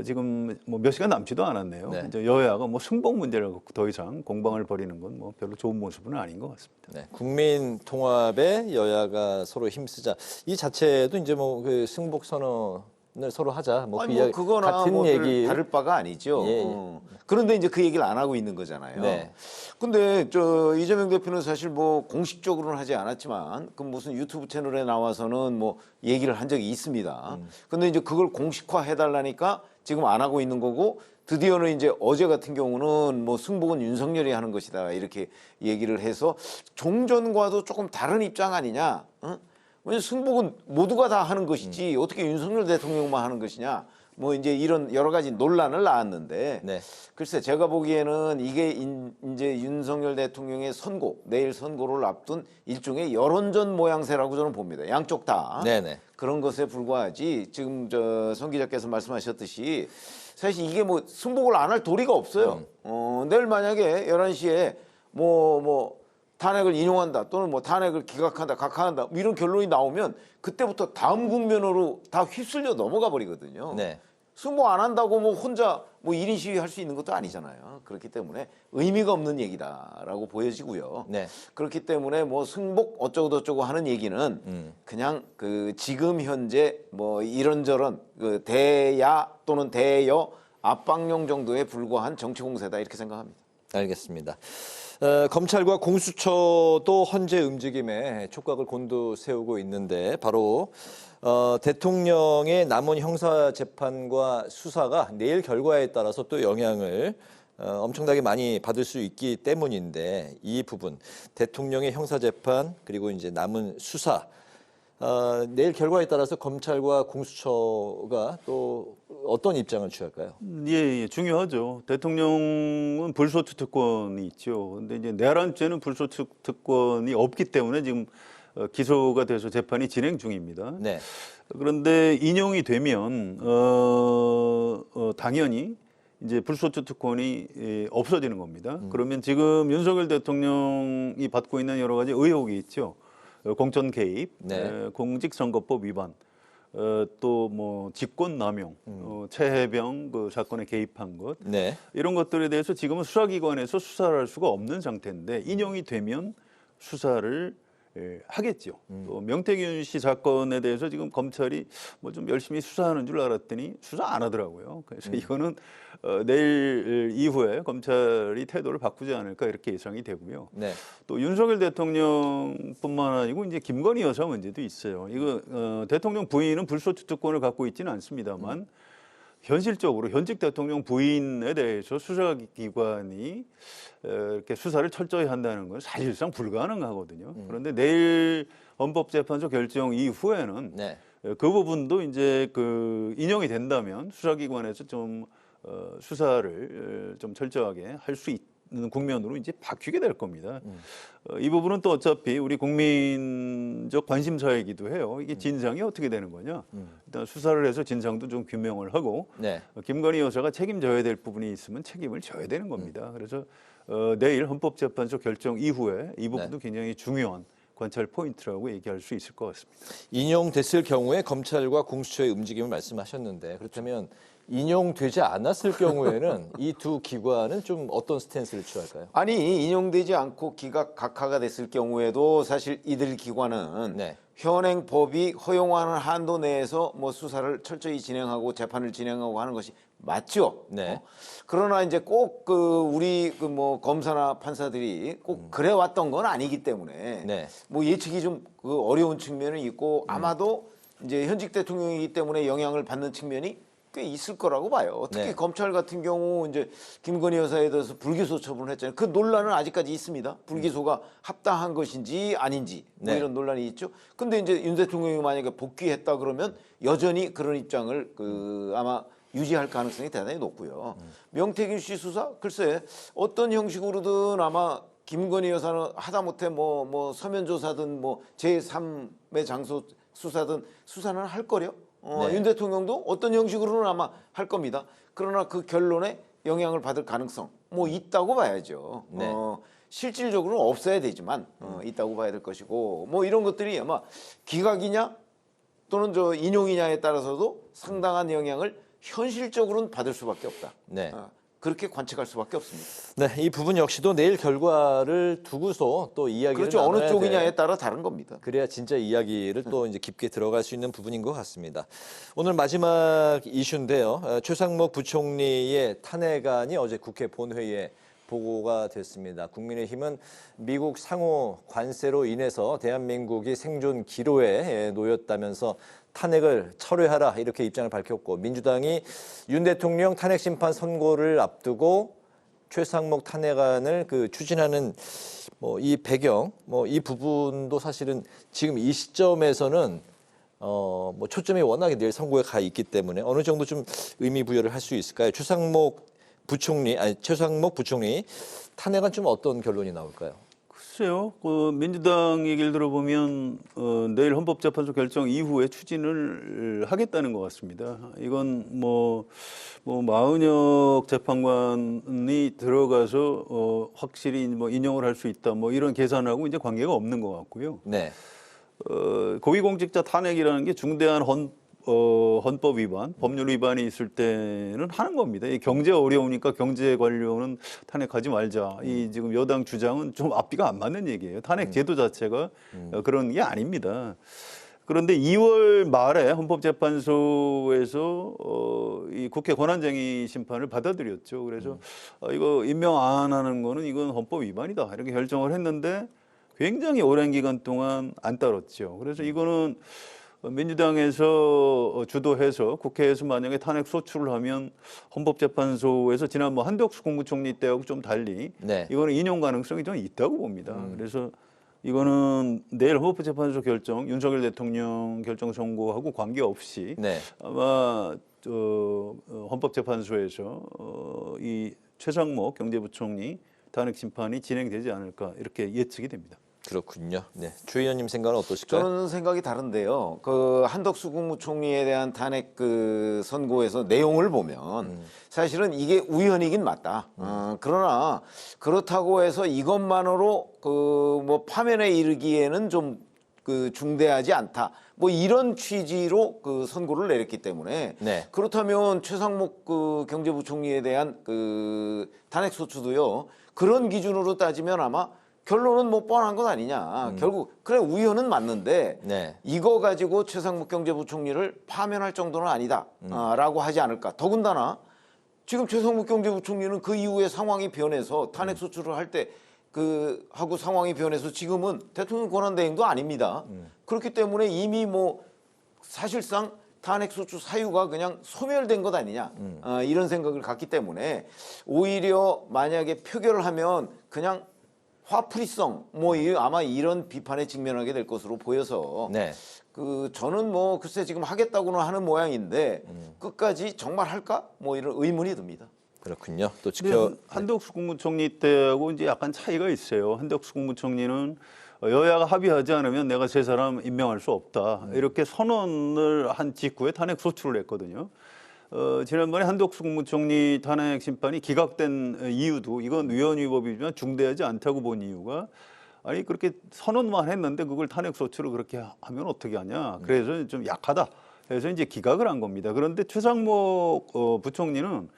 지금 뭐 몇 시간 남지도 않았네요. 이제 여야가 뭐 승복 문제를 갖고 더 이상 공방을 벌이는 건 뭐 별로 좋은 모습은 아닌 것 같습니다. 국민 통합에 여야가 서로 힘쓰자. 이 자체도 이제 뭐 그 승복 선언 을 서로 하자. 뭐 그 이야기 그거나 같은 뭐 얘기 다를 바가 아니죠. 그런데 이제 그 얘기를 안 하고 있는 거잖아요. 근데 저 이재명 대표는 사실 뭐 공식적으로는 하지 않았지만 그 무슨 유튜브 채널에 나와서는 뭐 얘기를 한 적이 있습니다. 근데 이제 그걸 공식화해 달라니까 지금 안 하고 있는 거고 드디어는 이제 어제 같은 경우는 뭐 승복은 윤석열이 하는 것이다 이렇게 얘기를 해서 종전과도 조금 다른 입장 아니냐. 왜냐면 승복은 모두가 다 하는 것이지 어떻게 윤석열 대통령만 하는 것이냐 뭐 이제 이런 여러 가지 논란을 낳았는데 네. 글쎄 제가 보기에는 이게 이제 윤석열 대통령의 내일 선고를 앞둔 일종의 여론전 모양새라고 저는 봅니다. 양쪽 다 네네. 그런 것에 불과하지 지금 송 기자께서 말씀하셨듯이 사실 이게 뭐 승복을 안 할 도리가 없어요. 내일 만약에 11시에 뭐 탄핵을 인용한다 또는 뭐 탄핵을 기각한다, 각하한다 뭐 이런 결론이 나오면 그때부터 다음 국면으로 다 휩쓸려 넘어가 버리거든요. 네. 승복 안 한다고 뭐 혼자 뭐 1인 시위할 수 있는 것도 아니잖아요. 그렇기 때문에 의미가 없는 얘기다라고 보여지고요. 네. 그렇기 때문에 뭐 승복 어쩌고저쩌고 하는 얘기는 그냥 그 지금 현재 뭐 이런저런 그 대야 또는 대여 압박용 정도에 불과한 정치 공세다 이렇게 생각합니다. 알겠습니다. 검찰과 공수처도 헌재 움직임에 촉각을 곤두세우고 있는데 바로 대통령의 남은 형사 재판과 수사가 내일 결과에 따라서 또 영향을 엄청나게 많이 받을 수 있기 때문인데 이 부분 대통령의 형사 재판 그리고 이제 남은 수사 내일 결과에 따라서 검찰과 공수처가 또 어떤 입장을 취할까요? 예, 중요하죠. 대통령은 불소추 특권이 있죠. 근데 이제 내란죄는 불소추 특권이 없기 때문에 지금 기소가 돼서 재판이 진행 중입니다. 네. 그런데 인용이 되면 당연히 이제 불소추 특권이 없어지는 겁니다. 그러면 지금 윤석열 대통령이 받고 있는 여러 가지 의혹이 있죠. 공천 개입, 네. 공직선거법 위반, 또 뭐 직권남용, 최혜병 그 사건에 개입한 것, 네. 이런 것들에 대해서 지금은 수사기관에서 수사를 할 수가 없는 상태인데 인용이 되면 수사를 하겠죠. 또 명태균 씨 사건에 대해서 지금 검찰이 뭐 좀 열심히 수사하는 줄 알았더니 수사 안 하더라고요. 그래서 이거는 내일 이후에 검찰이 태도를 바꾸지 않을까 이렇게 예상이 되고요. 네. 또 윤석열 대통령뿐만 아니고 이제 김건희 여사 문제도 있어요. 이거 대통령 부인은 불소추 특권을 갖고 있지는 않습니다만 현실적으로 현직 대통령 부인에 대해서 수사기관이 이렇게 수사를 철저히 한다는 건 사실상 불가능하거든요. 그런데 내일 헌법재판소 결정 이후에는 네. 그 부분도 이제 그 인용이 된다면 수사기관에서 좀 수사를 좀 철저하게 할 수 있는 국면으로 이제 바뀌게 될 겁니다. 이 부분은 또 어차피 우리 국민적 관심사이기도 해요. 이게 진상이 어떻게 되는 거냐. 일단 수사를 해서 진상도 좀 규명을 하고 네. 김건희 여사가 책임져야 될 부분이 있으면 책임을 져야 되는 겁니다. 그래서 내일 헌법재판소 결정 이후에 이 부분도 굉장히 중요한 관찰 포인트라고 얘기할 수 있을 것 같습니다. 인용됐을 경우에 검찰과 공수처의 움직임을 말씀하셨는데 그렇다면 인용되지 않았을 경우에는 이 두 기관은 좀 어떤 스탠스를 취할까요? 아니 인용되지 않고 기각 각하가 됐을 경우에도 사실 이들 기관은 현행 법이 허용하는 한도 내에서 뭐 수사를 철저히 진행하고 재판을 진행하고 하는 것이 맞죠. 네. 그러나 이제 꼭 그 우리 그 뭐 검사나 판사들이 꼭 그래 왔던 건 아니기 때문에 뭐 예측이 좀 그 어려운 측면은 있고 아마도 이제 현직 대통령이기 때문에 영향을 받는 측면이 꽤 있을 거라고 봐요. 특히 검찰 같은 경우 이제 김건희 여사에 대해서 불기소 처분을 했잖아요. 그 논란은 아직까지 있습니다. 불기소가 합당한 것인지 아닌지 뭐 이런 논란이 있죠. 근데 이제 윤 대통령이 만약에 복귀했다 그러면 여전히 그런 입장을 그 아마 유지할 가능성이 대단히 높고요. 명태균 씨 수사 글쎄 어떤 형식으로든 아마 김건희 여사는 하다못해 뭐 서면 조사든 뭐 제3의 장소 수사든 수사는 할 거려. 윤 대통령도 어떤 형식으로는 아마 할 겁니다. 그러나 그 결론에 영향을 받을 가능성 뭐 있다고 봐야죠. 실질적으로는 없어야 되지만 있다고 봐야 될 것이고 뭐 이런 것들이 아마 기각이냐 또는 저 인용이냐에 따라서도 상당한 영향을 현실적으로는 받을 수밖에 없다. 그렇게 관측할 수밖에 없습니다. 네, 이 부분 역시도 내일 결과를 두고서 또 이야기를 그렇죠. 어느 쪽이냐에 따라 다른 겁니다. 그래야 진짜 이야기를 또 이제 깊게 들어갈 수 있는 부분인 것 같습니다. 오늘 마지막 이슈인데요. 최상목 부총리의 탄핵안이 어제 국회 본회의에 보고가 됐습니다. 국민의힘은 미국 상호 관세로 인해서 대한민국이 생존 기로에 놓였다면서 탄핵을 철회하라 이렇게 입장을 밝혔고 민주당이 윤 대통령 탄핵 심판 선고를 앞두고 최상목 탄핵안을 추진하는 이 배경 이 부분도 사실은 지금 이 시점에서는 뭐 초점이 워낙에 내일 선거에 가 있기 때문에 어느 정도 좀 의미 부여를 할 수 있을까요? 최상목 부총리 탄핵은 좀 어떤 결론이 나올까요? 글쎄요. 그 민주당 얘기를 들어보면 내일 헌법재판소 결정 이후에 추진을 하겠다는 것 같습니다. 이건 뭐 마은혁 재판관이 들어가서 확실히 뭐 인용을 할 수 있다 뭐 이런 계산하고 이제 관계가 없는 것 같고요. 네. 고위공직자 탄핵이라는 게 중대한 헌법 위반, 법률 위반이 있을 때는 하는 겁니다. 이 경제 어려우니까 경제 관료는 탄핵하지 말자. 이 지금 여당 주장은 좀 앞뒤가 안 맞는 얘기예요. 탄핵 제도 자체가 그런 게 아닙니다. 그런데 2월 말에 헌법재판소에서 이 국회 권한쟁의 심판을 받아들였죠. 그래서 이거 임명 안 하는 거는 이건 헌법 위반이다 이렇게 결정을 했는데 굉장히 오랜 기간 동안 안 따랐죠. 그래서 이거는 민주당에서 주도해서 국회에서 만약에 탄핵 소추를 하면 헌법재판소에서 지난번 한덕수 국무총리 때하고 좀 달리 네. 이거는 인용 가능성이 좀 있다고 봅니다. 그래서 이거는 내일 헌법재판소 결정, 윤석열 대통령 결정 선고하고 관계없이 네. 아마 헌법재판소에서 이 최상목 경제부총리 탄핵 심판이 진행되지 않을까 이렇게 예측이 됩니다. 그렇군요. 네, 최 의원님 생각은 어떠실까요? 저는 생각이 다른데요. 그 한덕수 국무총리에 대한 탄핵 그 선고에서 내용을 보면 사실은 이게 우연이긴 맞다. 그러나 그렇다고 해서 이것만으로 그 뭐 파면에 이르기에는 좀 그 중대하지 않다. 뭐 이런 취지로 그 선고를 내렸기 때문에 네. 그렇다면 최상목 그 경제부총리에 대한 그 탄핵 소추도요. 그런 기준으로 따지면 아마 결론은 뭐 뻔한 것 아니냐. 결국 그래 우연은 맞는데 네. 이거 가지고 최상목 경제부총리를 파면할 정도는 아니다 라고 하지 않을까. 더군다나 지금 최상목 경제부총리는 그 이후에 상황이 변해서 탄핵 소추를 할 때 그 하고 상황이 변해서 지금은 대통령 권한대행도 아닙니다. 그렇기 때문에 이미 뭐 사실상 탄핵 소추 사유가 그냥 소멸된 것 아니냐 이런 생각을 갖기 때문에 오히려 만약에 표결을 하면 그냥 화풀이성 뭐 아마 이런 비판에 직면하게 될 것으로 보여서 네. 그 저는 뭐 글쎄 지금 하겠다고는 하는 모양인데 끝까지 정말 할까 뭐 이런 의문이 듭니다. 그렇군요. 또 지켜 한덕수 국무총리 때하고 이제 약간 차이가 있어요. 한덕수 국무총리는 여야가 합의하지 않으면 내가 세 사람 임명할 수 없다 이렇게 선언을 한 직후에 탄핵 소추를 했거든요. 지난번에 한덕수 국무총리 탄핵 심판이 기각된 이유도 이건 위헌위법이지만 중대하지 않다고 본 이유가 아니 그렇게 선언만 했는데 그걸 탄핵 소추를 그렇게 하면 어떻게 하냐. 그래서 좀 약하다. 그래서 이제 기각을 한 겁니다. 그런데 최상목 부총리는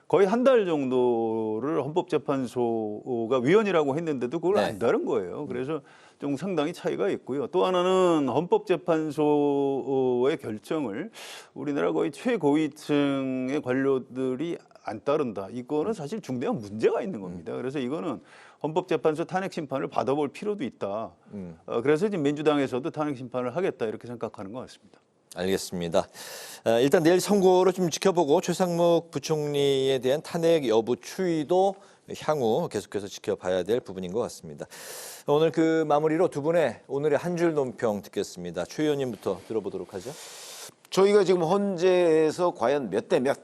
거의 한 달 정도를 헌법재판소가 위헌이라고 했는데도 그걸 안 다른 거예요. 그래서 좀 상당히 차이가 있고요. 또 하나는 헌법재판소의 결정을 우리나라 거의 최고위층의 관료들이 안 따른다. 이거는 사실 중대한 문제가 있는 겁니다. 그래서 이거는 헌법재판소 탄핵 심판을 받아볼 필요도 있다. 그래서 지금 민주당에서도 탄핵 심판을 하겠다 이렇게 생각하는 것 같습니다. 알겠습니다. 일단 내일 선고를 좀 지켜보고 최상목 부총리에 대한 탄핵 여부 추이도 향후 계속해서 지켜봐야 될 부분인 것 같습니다. 오늘 그 마무리로 두 분의 오늘의 한 줄 논평 듣겠습니다. 최 의원님부터 들어보도록 하죠. 저희가 지금 헌재에서 과연 몇 대 몇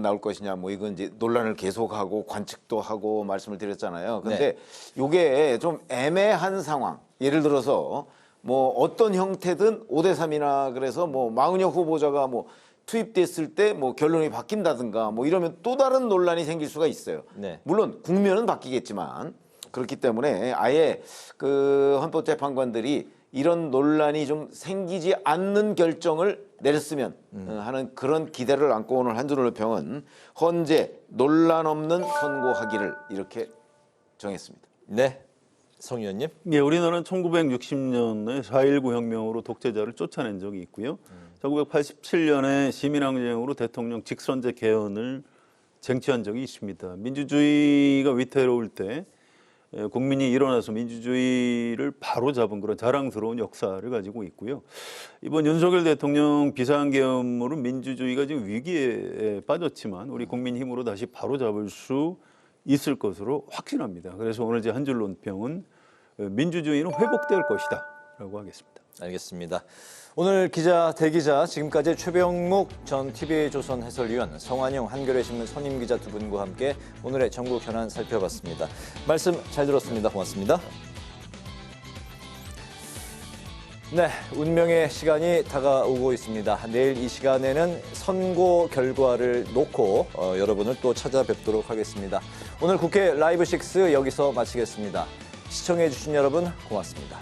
나올 것이냐 뭐 이건 이제 논란을 계속하고 관측도 하고 말씀을 드렸잖아요. 근데 이게 좀 애매한 상황. 예를 들어서 뭐 어떤 형태든 5대 3이나 그래서 뭐 마은혁 후보자가 뭐 투입됐을 때 뭐 결론이 바뀐다든가 뭐 이러면 또 다른 논란이 생길 수가 있어요. 네. 물론 국면은 바뀌겠지만 그렇기 때문에 아예 그 헌법재판관들이 이런 논란이 좀 생기지 않는 결정을 내렸으면 하는 그런 기대를 안고 오늘 한줄 논평은 헌재 논란 없는 선고하기를 이렇게 정했습니다. 네. 성 의원님. 예, 우리나라는 1960년에 4.19 혁명으로 독재자를 쫓아낸 적이 있고요. 1987년에 시민항쟁으로 대통령 직선제 개헌을 쟁취한 적이 있습니다. 민주주의가 위태로울 때 국민이 일어나서 민주주의를 바로잡은 그런 자랑스러운 역사를 가지고 있고요. 이번 윤석열 대통령 비상계엄으로 민주주의가 지금 위기에 빠졌지만 우리 국민 힘으로 다시 바로잡을 수 있을 것으로 확신합니다. 그래서 오늘 제 한 줄 논평은 민주주의는 회복될 것이다 라고 하겠습니다. 알겠습니다. 오늘 기자, 대기자, 지금까지 최병묵 전 TV조선 해설위원, 성환용 한겨레신문 선임기자 두 분과 함께 오늘의 전국 현안 살펴봤습니다. 말씀 잘 들었습니다. 고맙습니다. 네, 운명의 시간이 다가오고 있습니다. 내일 이 시간에는 선고 결과를 놓고 여러분을 또 찾아뵙도록 하겠습니다. 오늘 국회 라이브 6 여기서 마치겠습니다. 시청해주신 여러분 고맙습니다.